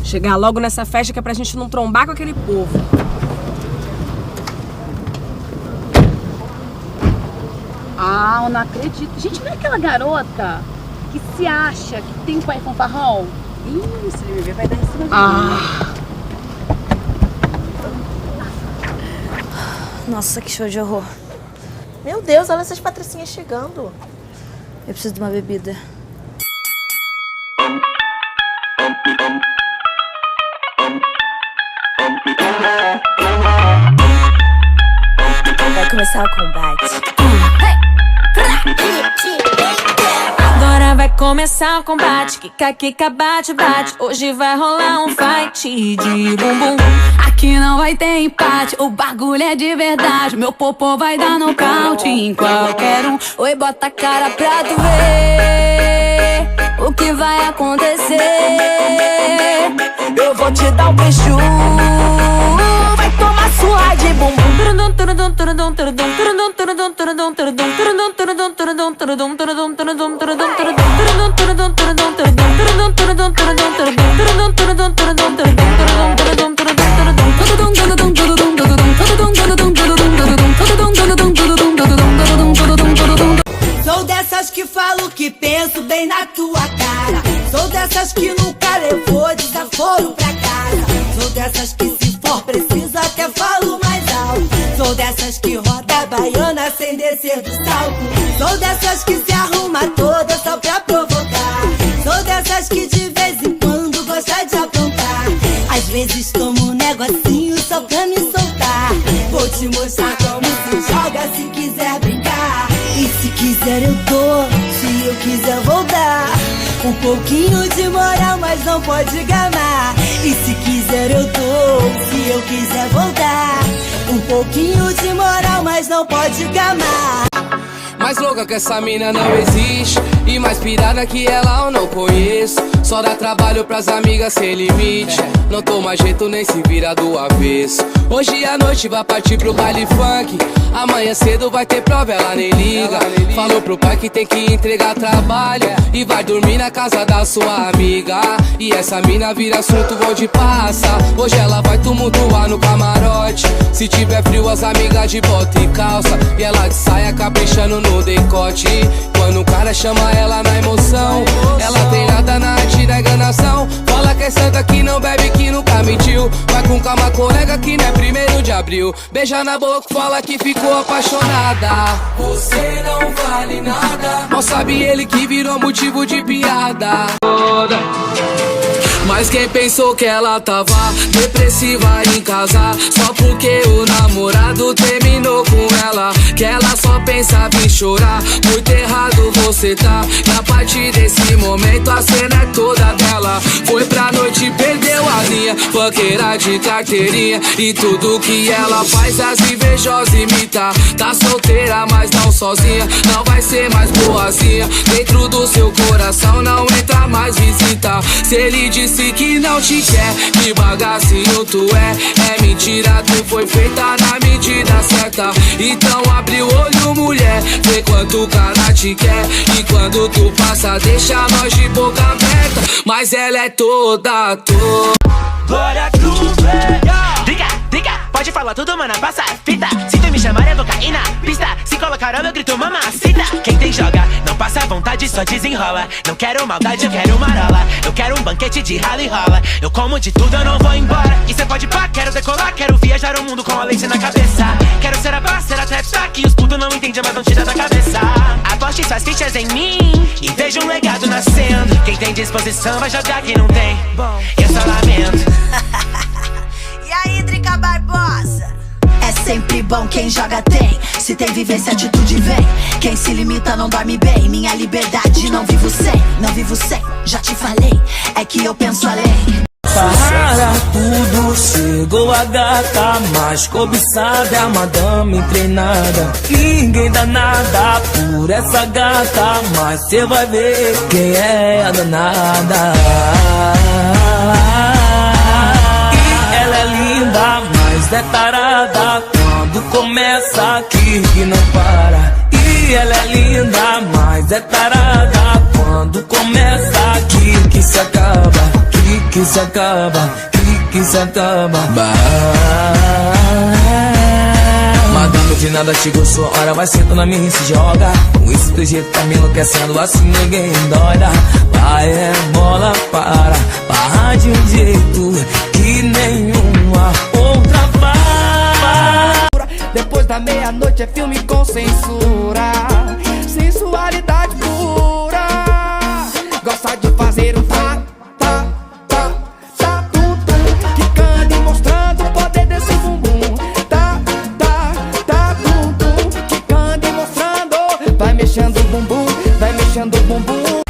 Chegar logo nessa festa que é pra gente não trombar com aquele povo. Ah, eu não acredito. Gente, não é aquela garota que se acha que tem um pai fanfarrão? Ih, se ele me ver, vai dar em cima de mim. Nossa, que show de horror. Meu Deus, olha essas patricinhas chegando. Eu preciso de uma bebida. Vai começar o combate. Agora vai começar o combate. Kika, kika, bate, bate. Hoje vai rolar um fight de bumbum. Aqui não vai ter empate, o bagulho é de verdade. Meu popô vai dar nocaute em qualquer um. Oi, bota a cara pra tu ver o que vai acontecer. Eu vou te dar um beijo, vai tomar surra de bumbum. Sou dessas que falo que penso bem na tua cara. Sou dessas que nunca levou desaforo pra casa. Sou dessas que se for preciso até falo mais alto. Sou dessas que roda a baiana sem descer do salto. Sou dessas que se arruma toda só pra provocar. Sou dessas que de vez em quando gosta de aprontar. Às vezes tomo um negocinho só pra me soltar. Vou te mostrar como se joga se quiser brincar. E se quiser eu dou, se eu quiser vou dar. Um pouquinho de moral, mas não pode gamar. E se quiser eu dou, se eu quiser vou dar. Um pouquinho de moral, mas não pode gamar. Mais louca que essa mina não existe, e mais pirada que ela eu não conheço. Só dá trabalho pras amigas sem limite. Não toma jeito nem se vira do avesso. Hoje à noite vai partir pro baile funk. Amanhã cedo vai ter prova, ela nem liga. Falou pro pai que tem que entregar trabalho e vai dormir na casa da sua amiga. E essa mina vira assunto onde passa. Hoje ela vai tumultuar no camarote. Se tiver frio as amigas de bota e calça, e ela de saia caprichando no decote. Quando o cara chama ela na emoção, ela tem nada na arte da enganação. Fala que é santa que não bebe, que nunca mentiu. Vai com calma colega que não é 1º de abril. Beija na boca, fala que ficou apaixonada. Você não vale nada. Mal sabe ele que virou motivo de piada. Mas quem pensou que ela tava depressiva em casa só porque o namorado terminou com ela? Que ela só pensava em chorar. Muito errado você tá. E a partir desse momento a cena é toda dela. Foi pra noite e perdeu a linha. Funkeira de carteirinha. E tudo que ela faz as invejosas imita. Tá solteira mas não sozinha. Não vai ser mais boazinha. Dentro do seu coração não entra mais visita. Se ele disse que não te quer, que bagacinho tu é. É mentira, tu foi feita na medida certa. Então abre o olho mulher, vê quanto o cara te quer. E quando tu passa deixa nós de boca aberta. Mas ela é toda. Glória Groove. Diga, diga, pode falar tudo, mana, passa a fita. Se tu me chamar eu vou cair na pista. Se colocar eu grito mamacita. Quem tem joga, não passa vontade, só desenrola. Não quero maldade, eu quero marola. Eu quero um banquete de rala e rola. Eu como de tudo, eu não vou embora. E cê pode pá, quero decolar. Quero viajar o mundo com a leite na cabeça. Quero ser a boss, ser a trap que os putos não entendem, mas não tira da cabeça. Aposte suas fichas em mim e veja um legado nascendo. Quem tem disposição vai jogar, quem não tem, bom, eu só lamento. E aí, Drica Barbosa? É sempre bom quem joga tem. Se tem vivência, atitude vem. Quem se limita não dorme bem. Minha liberdade não vivo sem. Não vivo sem, já te falei. É que eu penso além. Para tudo, chegou a gata mais cobiçada, é a madame treinada. Ninguém dá nada por essa gata, mas cê vai ver quem é a danada. E ela é linda, mas é tarada. Quando começa aqui que não para. E ela é linda, mas é tarada. Quando começa aqui que se acaba. que se acaba, que se acaba. Madame de nada chegou sua hora, vai senta na minha e se joga. Com esse teu jeito tá me enlouquecendo, assim ninguém doida. Vai é bola para de um jeito que nenhuma outra faz. Depois da meia-noite é filme com censura, sensualidade pura. Gosta de fazer um tum-tum, quicando e mostrando o poder desse bumbum. Tum-tum, quicando e mostrando. Vai mexendo o bumbum, vai mexendo o bumbum.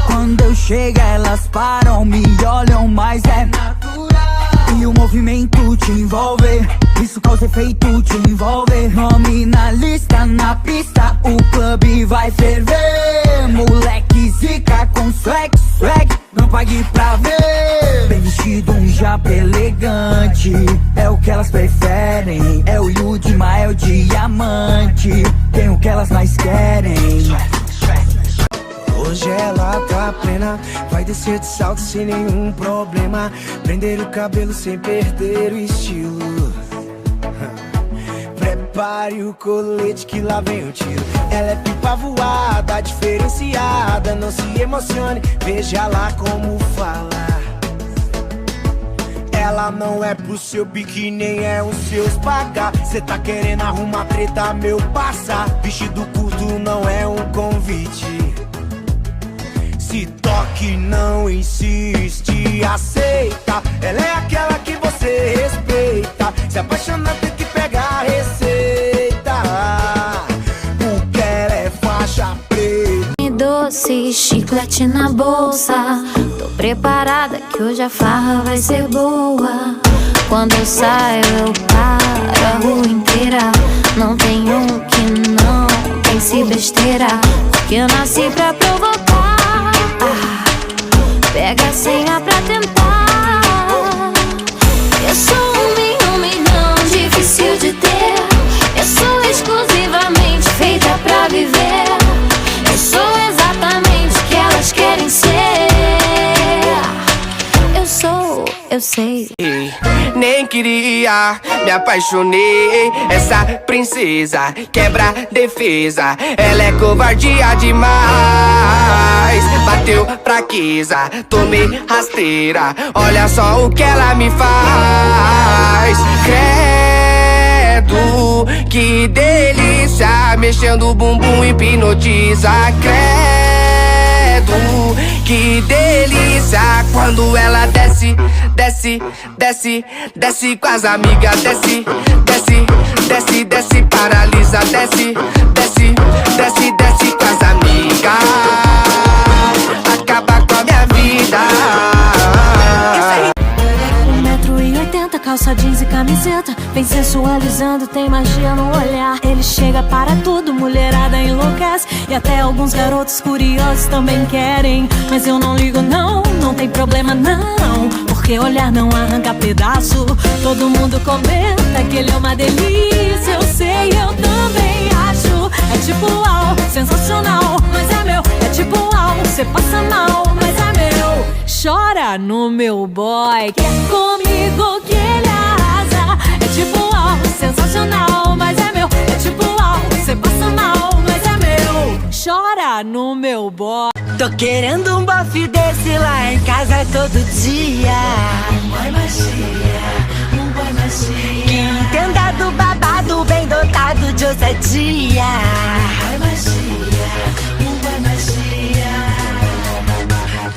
Quando eu chego elas param, me olham, mas é natural. E o movimento te envolve, isso causa efeito, te envolve. Nome na lista, na pista, o clube vai ferver. Moleque zica com swag, não pague pra ver. Bem vestido, um japa elegante, é o que elas preferem. É o Yudima, é o diamante, tem o que elas mais querem. Hoje ela tá plena, vai descer de salto sem nenhum problema. Prender o cabelo sem perder o estilo. Prepare o colete que lá vem o tiro. Ela é pipa voada, diferenciada. Não se emocione, veja lá como fala. Ela não é pro seu pique, nem é os seus pagar. Cê tá querendo arrumar treta, meu parça. Vestido curto não é um convite. Se toque, não insiste, aceita. Ela é aquela que você respeita. Se apaixonar tem que pegar a receita. Porque ela é faixa preta. Doce, chiclete na bolsa. Tô preparada que hoje a farra vai ser boa. Quando eu saio eu paro a rua inteira. Não tem um que não pense besteira, porque eu nasci pra provocar. Pega a senha pra tentar. Eu sou um milhão difícil de ter. Eu sou exclusivamente feita pra viver. Eu sou exatamente o que elas querem ser. Eu sei. Nem queria, me apaixonei. Essa princesa quebra defesa. Ela é covardia demais. Bateu fraqueza, tomei rasteira. Olha só o que ela me faz. Credo, que delícia. Mexendo o bumbum hipnotiza. Credo, que delícia. Quando ela desce, desce, desce, desce com as amigas. Desce, desce, desce, desce, paralisa. Desce, desce, desce, desce com as amigas. Acaba com a minha vida. 1,80 m, calça jeans e camiseta. Vem sensualizando, tem magia no olhar. Ele chega para tudo, mulherada enlouquece. E até alguns garotos curiosos também querem. Mas eu não ligo não, não tem problema não, porque olhar não arranca pedaço. Todo mundo comenta que ele é uma delícia. Eu sei, eu também acho. É tipo uau, sensacional, mas é meu. É tipo uau, cê passa mal, mas é meu. Chora no meu boy, que é comigo que ele arrasa. É tipo uau, sensacional, mas é meu. É tipo uau, cê passa mal, mas é meu. Chora no meu boy. Tô querendo um bofe desse lá em casa todo dia. Um boy magia, um boy magia. Que entenda do babado, bem dotado de ousadia. Um boy magia, um boy magia.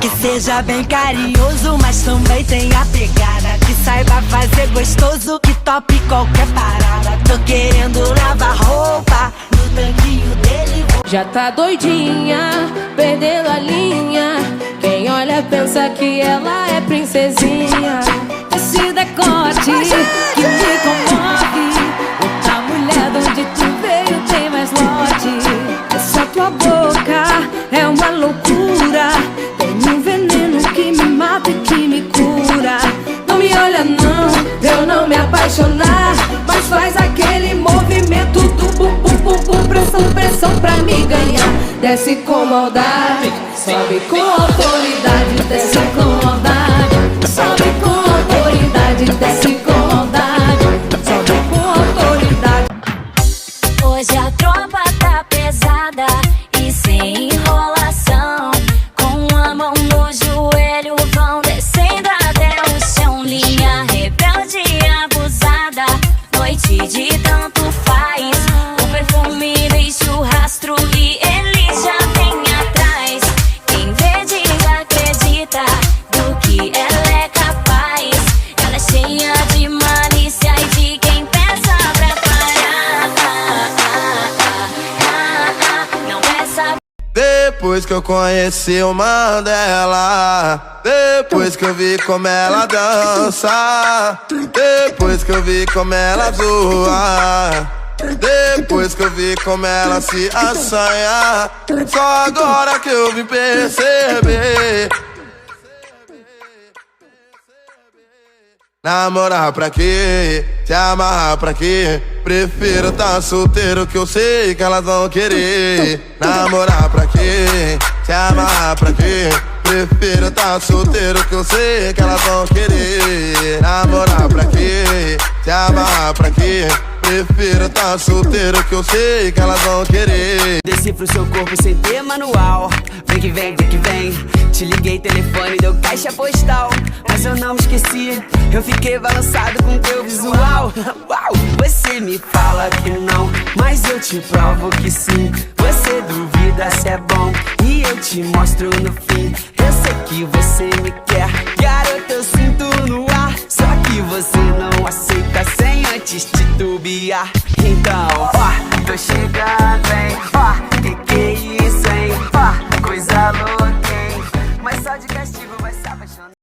Que seja bem carinhoso, mas também tenha pegada. Que saiba fazer gostoso, que tope qualquer parada. Tô querendo lavar roupa no tanquinho dele. Já tá doidinha, perdendo a linha. Quem olha pensa que ela é princesinha. Esse decote que me comove. Outra mulher de onde tu veio tem mais lote. Essa tua boca é uma loucura. Tem um veneno que me mata e que me cura. Não me olha não, eu não me apaixonar, mas faz aquele movimento do bum bum bum bum. Pressão, pressão pra me ganhar. Desce com maldade, sobe com autoridade. Depois que eu conheci o Mandela, depois que eu vi como ela dança, depois que eu vi como ela zoa, depois que eu vi como ela se assanha, só agora que eu vim perceber. Namorar pra quê? Se amarrar pra quê? Prefiro tá solteiro que eu sei que elas vão querer. Namorar pra quê? Se amarrar pra quê? Prefiro tá solteiro que eu sei que elas vão querer. Namorar pra quê? Se amarrar pra quê? Prefiro tá solteiro que eu sei que elas vão querer. Decifro seu corpo sem ter manual. Vem que vem, vem que vem. Te liguei, telefone, deu caixa postal. Mas eu não me esqueci, eu fiquei balançado com teu visual. Uau! Você me fala que não, mas eu te provo que sim. Você duvida se é bom e eu te mostro no fim. Eu sei que você me quer, garota, eu sinto no ar. Só que você não aceita sem antes titubear. Então, ó, tô chegando, hein? Ó, que é isso, hein? Ó, coisa louca, hein? Mas só de castigo vai se apaixonar.